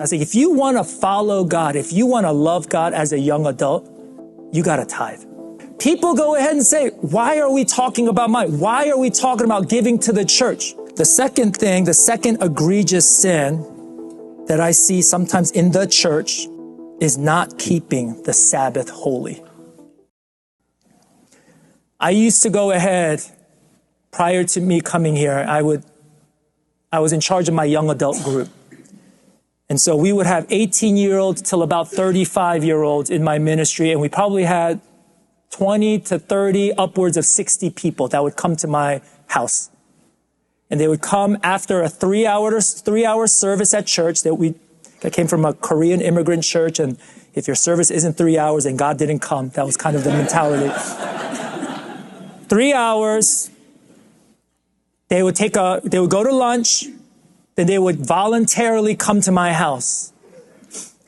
I say, if you want to follow God, if you want to love God as a young adult, you got to tithe. People go ahead and say, why are we talking about money? Why are we talking about giving to the church? The second thing, the second egregious sin that I see sometimes in the church is not keeping the Sabbath holy. I used to go ahead, prior to me coming here, I was in charge of my young adult group. And so we would have 18-year-olds till about 35-year-olds in my ministry, and we probably had 20 to 30, upwards of 60 people that would come to my house. And they would come after a three-hour service at church. I came from a Korean immigrant church, and if your service isn't 3 hours, then God didn't come. That was kind of the mentality. 3 hours, they would go to lunch, then they would voluntarily come to my house.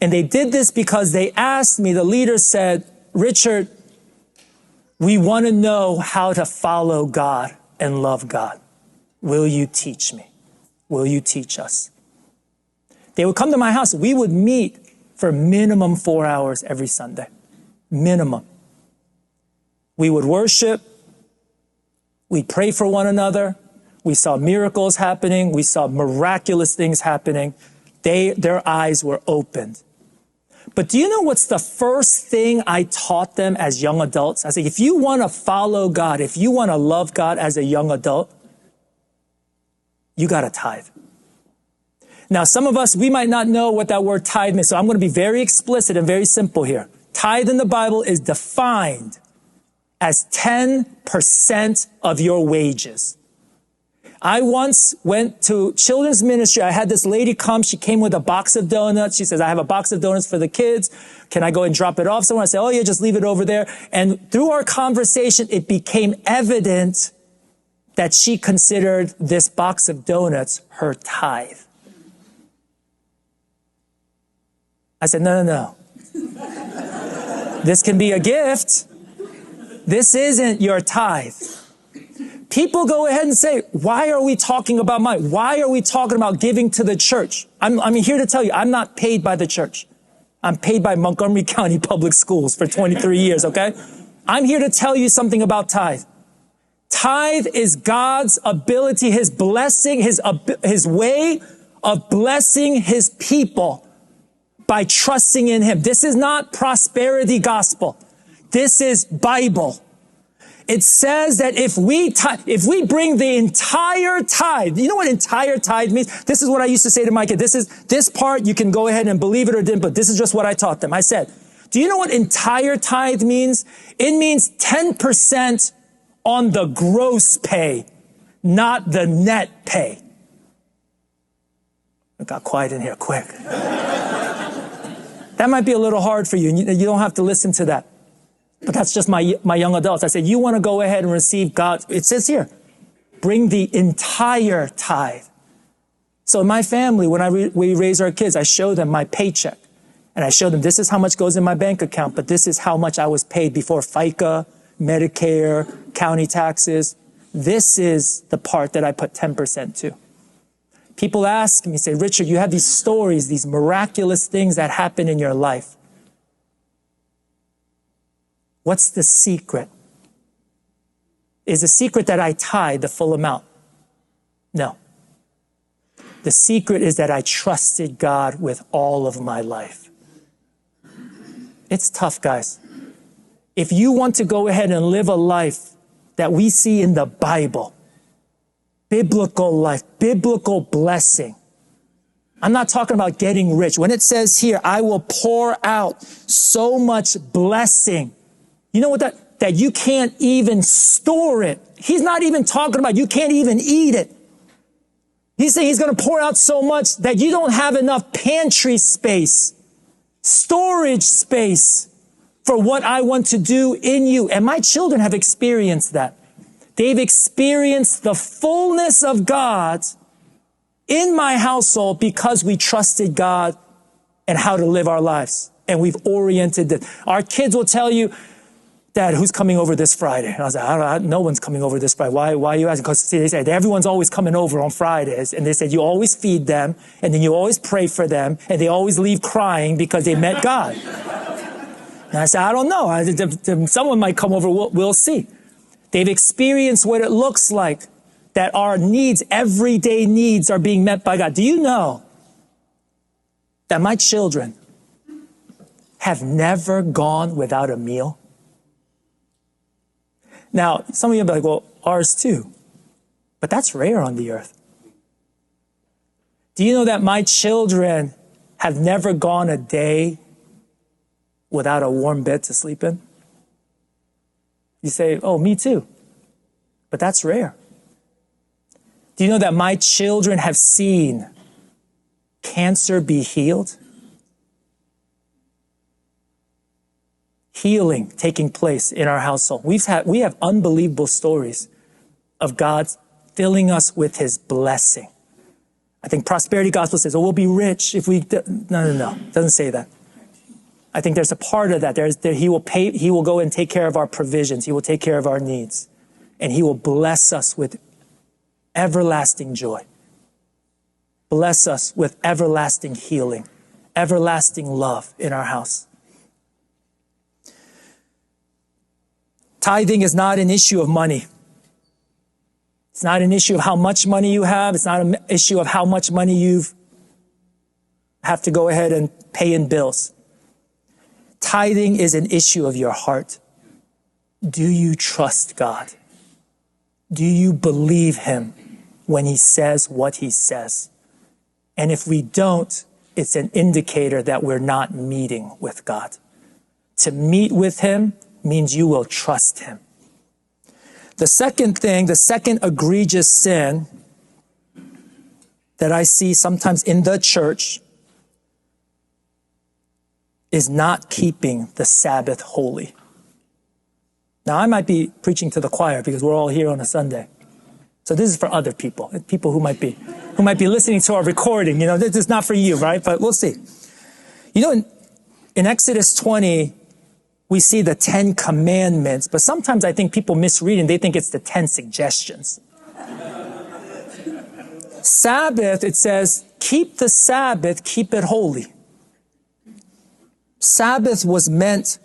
And they did this because they asked me, the leader said, Richard, we want to know how to follow God and love God. Will you teach me? Will you teach us? They would come to my house. We would meet for minimum 4 hours every Sunday. Minimum. We would worship. We'd pray for one another. We saw miracles happening. We saw miraculous things happening. Their eyes were opened. But do you know what's the first thing I taught them as young adults? I said, if you want to follow God, if you want to love God as a young adult, you got to tithe. Now, some of us, we might not know what that word tithe means, so I'm going to be very explicit and very simple here. Tithe in the Bible is defined as 10% of your wages. I once went to children's ministry. I had this lady come. She came with a box of donuts. She says, I have a box of donuts for the kids. Can I go and drop it off somewhere? I said, oh yeah, just leave it over there. And through our conversation, it became evident that she considered this box of donuts her tithe. I said, no. This can be a gift. This isn't your tithe. People go ahead and say, why are we talking about money? Why are we talking about giving to the church? I'm here to tell you, I'm not paid by the church. I'm paid by Montgomery County Public Schools for 23 years, okay? I'm here to tell you something about tithe. Tithe is God's ability, his blessing, his way of blessing his people by trusting in him. This is not prosperity gospel. This is Bible. It says that if we bring the entire tithe, you know what entire tithe means? This is what I used to say to my kid. This part, you can go ahead and believe it or didn't, but this is just what I taught them. I said, do you know what entire tithe means? It means 10% on the gross pay, not the net pay. It got quiet in here quick. That might be a little hard for you. You don't have to listen to that. But that's just my young adults. I said, you want to go ahead and receive God. It says here, bring the entire tithe. So in my family, when we raise our kids, I show them my paycheck. And I show them, this is how much goes in my bank account, but this is how much I was paid before FICA, Medicare, county taxes. This is the part that I put 10% to. People ask me, say, Richard, you have these stories, these miraculous things that happen in your life. What's the secret? Is the secret that I tithe the full amount? No. The secret is that I trusted God with all of my life. It's tough, guys. If you want to go ahead and live a life that we see in the Bible, biblical life, biblical blessing. I'm not talking about getting rich. When it says here, I will pour out so much blessing. You know what that you can't even store it. He's not even talking about you can't even eat it. He's saying he's going to pour out so much that you don't have enough pantry space, storage space for what I want to do in you. And my children have experienced that. They've experienced the fullness of God in my household because we trusted God and how to live our lives. And we've oriented it. Our kids will tell you, Dad, who's coming over this Friday? And I was like, I don't know, no one's coming over this Friday. Why are you asking? Because they said, everyone's always coming over on Fridays. And they said, you always feed them, and then you always pray for them, and they always leave crying because they met God. And I said, I don't know. Someone might come over, we'll see. They've experienced what it looks like that our needs, everyday needs, are being met by God. Do you know that my children have never gone without a meal? Now, some of you will be like, well, ours too. But that's rare on the earth. Do you know that my children have never gone a day without a warm bed to sleep in? You say, oh, me too. But that's rare. Do you know that my children have seen cancer be healed? Healing taking place in our household. We have unbelievable stories of God filling us with his blessing. I think prosperity gospel says, oh, we'll be rich if we, no. It doesn't say that. I think there's a part of that. He will go and take care of our provisions. He will take care of our needs. And he will bless us with everlasting joy. Bless us with everlasting healing, everlasting love in our house. Tithing is not an issue of money. It's not an issue of how much money you have. It's not an issue of how much money you have to go ahead and pay in bills. Tithing is an issue of your heart. Do you trust God? Do you believe him when he says what he says? And if we don't, it's an indicator that we're not meeting with God. To meet with him means you will trust him. The second egregious sin that I see sometimes in the church is not keeping the Sabbath holy. Now, I might be preaching to the choir because we're all here on a Sunday. So this is for other people who might be listening to our recording. You know, this is not for you, right? But we'll see. You know, in Exodus 20, we see the 10 commandments, but sometimes I think people misread and they think it's the 10 suggestions. Sabbath, it says, keep the Sabbath, keep it holy. Sabbath was meant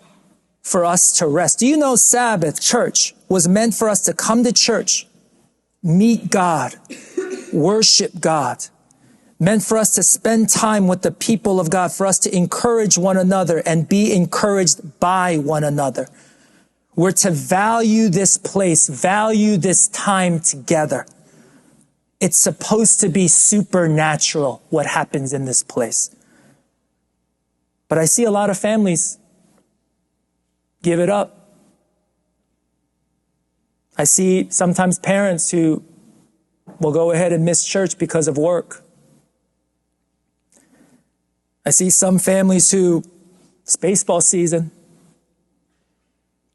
for us to rest. Do you know Sabbath, church, was meant for us to come to church, meet God, worship God, meant for us to spend time with the people of God, for us to encourage one another and be encouraged by one another. We're to value this place, value this time together. It's supposed to be supernatural, what happens in this place. But I see a lot of families give it up. I see sometimes parents who will go ahead and miss church because of work. I see some families who, it's baseball season.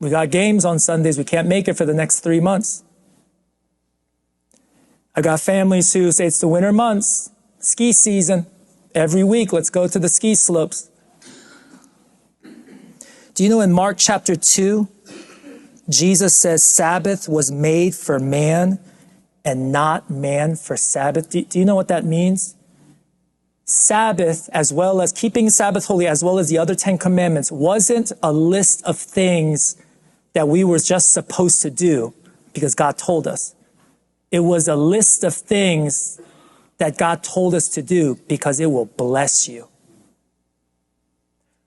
We got games on Sundays. We can't make it for the next 3 months. I got families who say it's the winter months, ski season. Every week, let's go to the ski slopes. Do you know in Mark chapter 2, Jesus says Sabbath was made for man and not man for Sabbath? Do you know what that means? Sabbath, as well as keeping Sabbath holy, as well as the other 10 commandments, wasn't a list of things that we were just supposed to do because God told us. It was a list of things that God told us to do because it will bless you.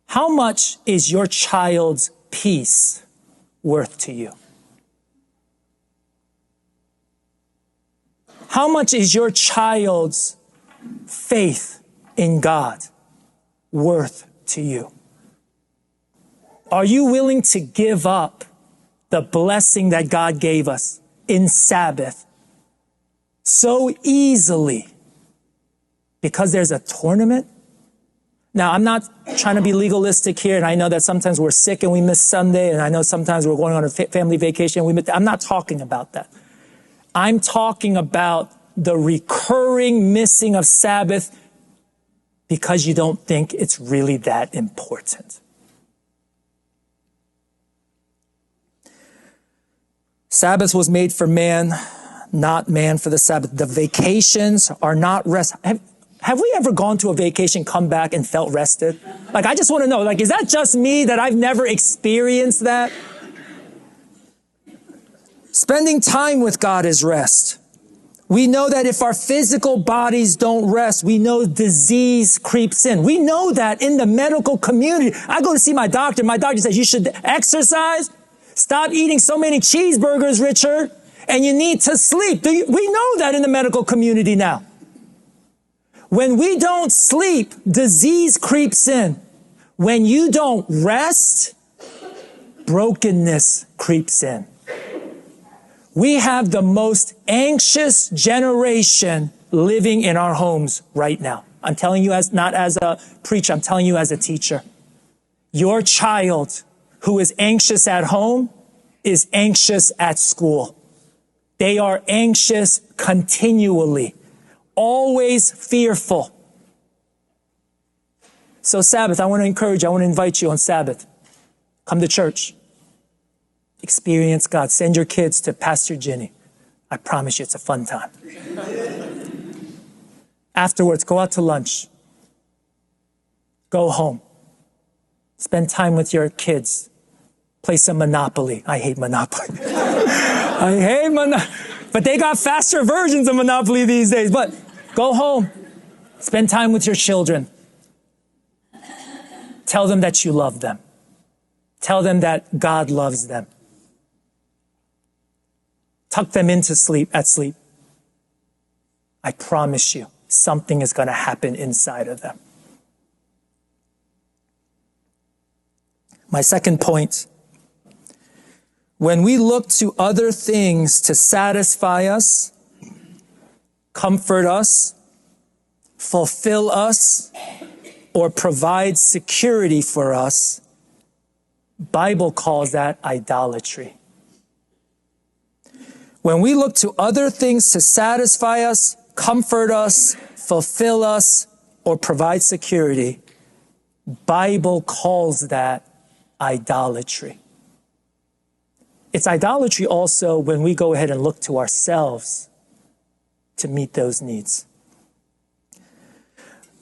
How much is your child's peace worth to you? How much is your child's faith in God worth to you? Are you willing to give up the blessing that God gave us in Sabbath so easily because there's a tournament? Now, I'm not trying to be legalistic here, and I know that sometimes we're sick and we miss Sunday, and I know sometimes we're going on a family vacation. I'm not talking about that. I'm talking about the recurring missing of Sabbath because you don't think it's really that important. Sabbath was made for man, not man for the Sabbath. The vacations are not rest. Have we ever gone to a vacation, come back and felt rested? Like, I just want to know, like, is that just me that I've never experienced that? Spending time with God is rest. We know that if our physical bodies don't rest, we know disease creeps in. We know that in the medical community. I go to see my doctor. My doctor says, you should exercise, stop eating so many cheeseburgers, Richard, and you need to sleep. We know that in the medical community now. When we don't sleep, disease creeps in. When you don't rest, brokenness creeps in. We have the most anxious generation living in our homes right now. I'm telling you not as a preacher, I'm telling you as a teacher. Your child who is anxious at home is anxious at school. They are anxious continually, always fearful. So Sabbath, I want to encourage you, I want to invite you on Sabbath. Come to church. Experience God. Send your kids to Pastor Ginny. I promise you it's a fun time. Afterwards, go out to lunch. Go home. Spend time with your kids. Play some Monopoly. I hate Monopoly. I hate Monopoly. But they got faster versions of Monopoly these days. But go home. Spend time with your children. Tell them that you love them. Tell them that God loves them. Tuck them into sleep. I promise you, something is going to happen inside of them. My second point, when we look to other things to satisfy us, comfort us, fulfill us, or provide security for us, Bible calls that idolatry. When we look to other things to satisfy us, comfort us, fulfill us, or provide security, Bible calls that idolatry. It's idolatry also when we go ahead and look to ourselves to meet those needs.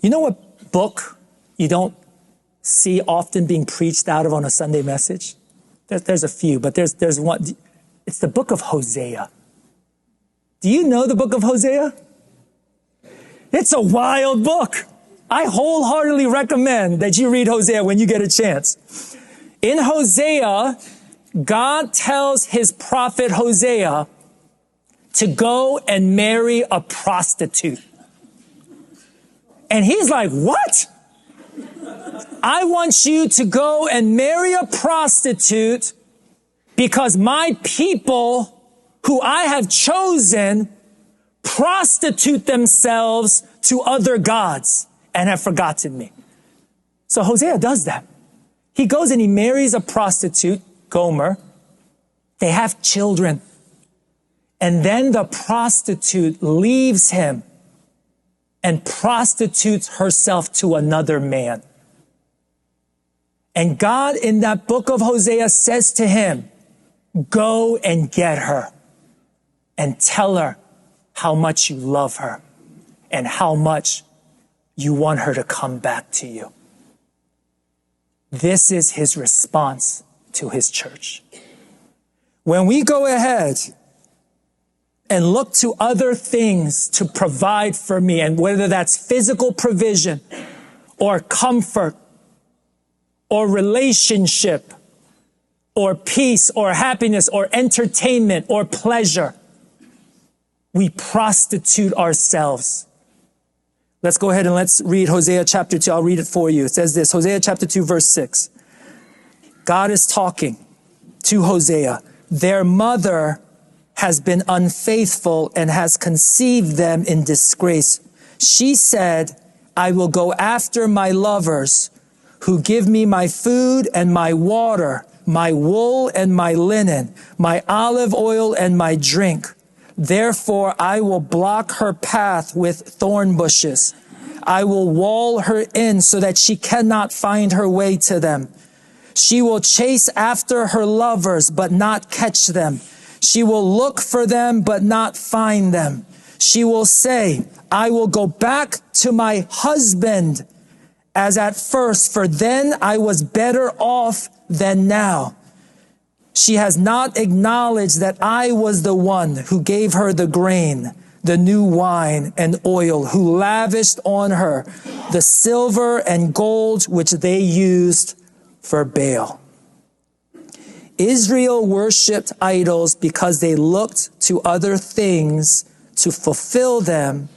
You know what book you don't see often being preached out of on a Sunday message? There's a few, but there's one. It's the book of Hosea. Do you know the book of Hosea? It's a wild book. I wholeheartedly recommend that you read Hosea when you get a chance. In Hosea, God tells his prophet Hosea to go and marry a prostitute. And he's like, what? I want you to go and marry a prostitute because my people who I have chosen prostitute themselves to other gods and have forgotten me. So Hosea does that. He goes and he marries a prostitute, Gomer. They have children. And then the prostitute leaves him and prostitutes herself to another man. And God in that book of Hosea says to him, go and get her and tell her how much you love her and how much you want her to come back to you. This is his response to his church. When we go ahead and look to other things to provide for me, and whether that's physical provision or comfort or relationship or peace or happiness or entertainment or pleasure, we prostitute ourselves. Let's go ahead and let's read Hosea chapter 2. I'll read it for you. It says this, Hosea chapter 2, verse 6. God is talking to Hosea. Their mother has been unfaithful and has conceived them in disgrace. She said, I will go after my lovers who give me my food and my water, my wool and my linen, my olive oil and my drink. Therefore, I will block her path with thorn bushes. I will wall her in so that she cannot find her way to them. She will chase after her lovers, but not catch them. She will look for them, but not find them. She will say, I will go back to my husband as at first, for then I was better off than now. She has not acknowledged that I was the one who gave her the grain, the new wine and oil, who lavished on her the silver and gold which they used for Baal. Israel worshipped idols because they looked to other things to fulfill them,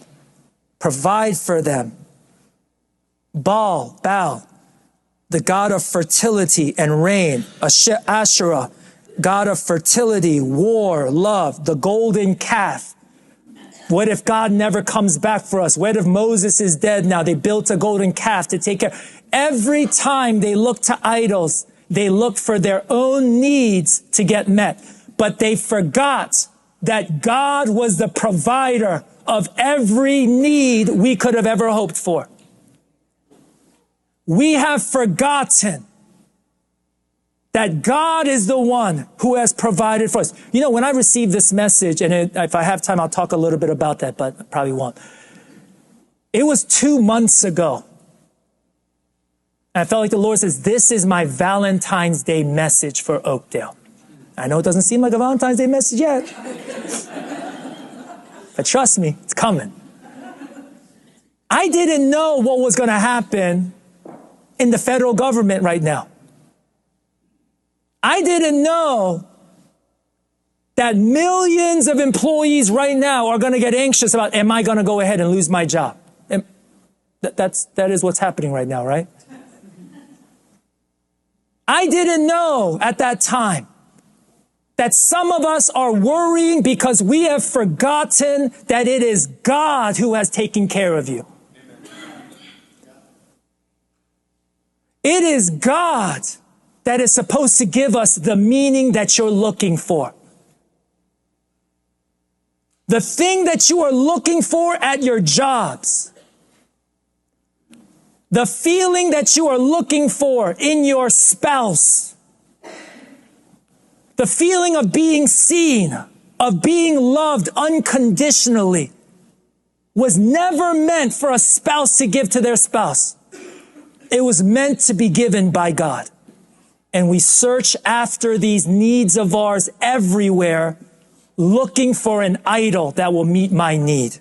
provide for them. Baal, the god of fertility and rain. Asherah, god of fertility, war, love, the golden calf. What if God never comes back for us? What if Moses is dead now? They built a golden calf to take care. Every time they look to idols, they look for their own needs to get met. But they forgot that God was the provider of every need we could have ever hoped for. We have forgotten that God is the one who has provided for us. You know, when I received this message, and if I have time, I'll talk a little bit about that, but I probably won't. It was 2 months ago. And I felt like the Lord says, this is my Valentine's Day message for Oakdale. I know it doesn't seem like a Valentine's Day message yet. But trust me, it's coming. I didn't know what was going to happen in the federal government right now. I didn't know that millions of employees right now are going to get anxious about, am I going to go ahead and lose my job? That is what's happening right now, right? I didn't know at that time that some of us are worrying because we have forgotten that it is God who has taken care of you. It is God that is supposed to give us the meaning that you're looking for. The thing that you are looking for at your jobs. The feeling that you are looking for in your spouse. The feeling of being seen, of being loved unconditionally, was never meant for a spouse to give to their spouse. It was meant to be given by God. And we search after these needs of ours everywhere, looking for an idol that will meet my need.